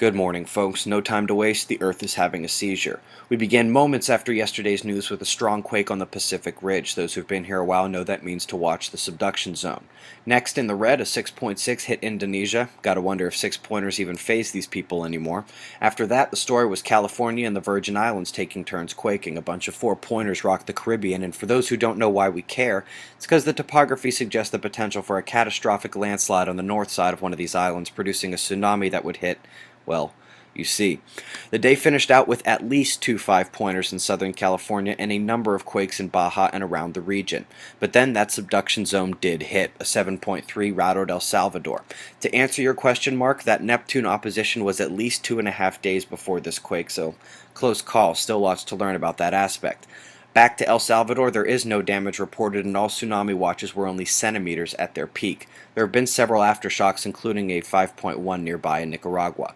Good morning, folks. No time to waste. The Earth is having a seizure. We began moments after yesterday's news with a strong quake on the Pacific Ridge. Those who've been here a while know that means to watch the subduction zone. Next, in the red, a 6.6 hit Indonesia. Gotta wonder if six-pointers even phase these people anymore. After that, the story was California and the Virgin Islands taking turns quaking. A bunch of four-pointers rocked the Caribbean, and for those who don't know why we care, it's because the topography suggests the potential for a catastrophic landslide on the north side of one of these islands, producing a tsunami that would hit, well, you see. The day finished out with at least two five-pointers in Southern California and a number of quakes in Baja and around the region. But then that subduction zone did hit. A 7.3 rattled El Salvador. To answer your question, Mark, that Neptune opposition was at least 2.5 days before this quake, so close call. Still lots to learn about that aspect. Back to El Salvador, there is no damage reported, and all tsunami watches were only centimeters at their peak. There have been several aftershocks, including a 5.1 nearby in Nicaragua.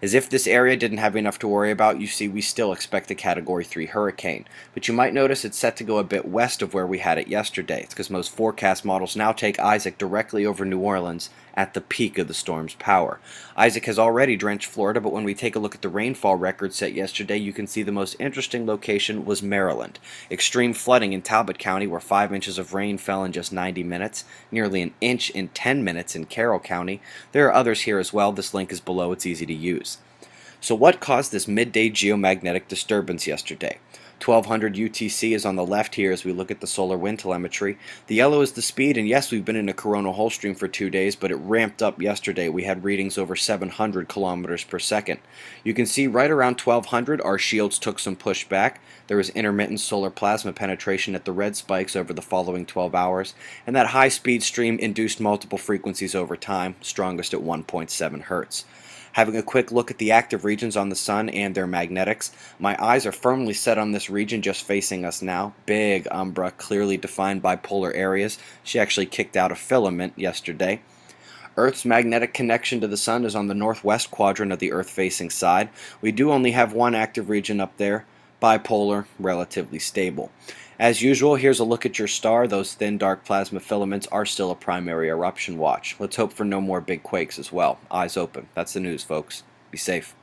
As if this area didn't have enough to worry about, you see we still expect a Category 3 hurricane. But you might notice it's set to go a bit west of where we had it yesterday. It's because most forecast models now take Isaac directly over New Orleans at the peak of the storm's power. Isaac has already drenched Florida, but when we take a look at the rainfall record set yesterday, you can see the most interesting location was Maryland. Extreme flooding in Talbot County, where 5 inches of rain fell in just 90 minutes, nearly an inch in 10 minutes in Carroll County. There are others here as well. This link is below. It's easy to use. So what caused this midday geomagnetic disturbance yesterday? 1200 UTC is on the left here as we look at the solar wind telemetry. The yellow is the speed, and yes, we've been in a coronal hole stream for 2 days, but it ramped up yesterday. We had readings over 700 kilometers per second. You can see right around 1200 our shields took some pushback. There was intermittent solar plasma penetration at the red spikes over the following 12 hours, and that high-speed stream induced multiple frequencies over time, strongest at 1.7 Hertz. Having a quick look at the active regions on the Sun and their magnetics, my eyes are firmly set on this region just facing us now. Big umbra, clearly defined bipolar areas. She actually kicked out a filament yesterday. Earth's magnetic connection to the Sun is on the northwest quadrant of the Earth-facing side. We do only have one active region up there. Bipolar, relatively stable. As usual, here's a look at your star. Those thin dark plasma filaments are still a primary eruption watch. Let's hope for no more big quakes as well. Eyes open. That's the news, folks. Be safe.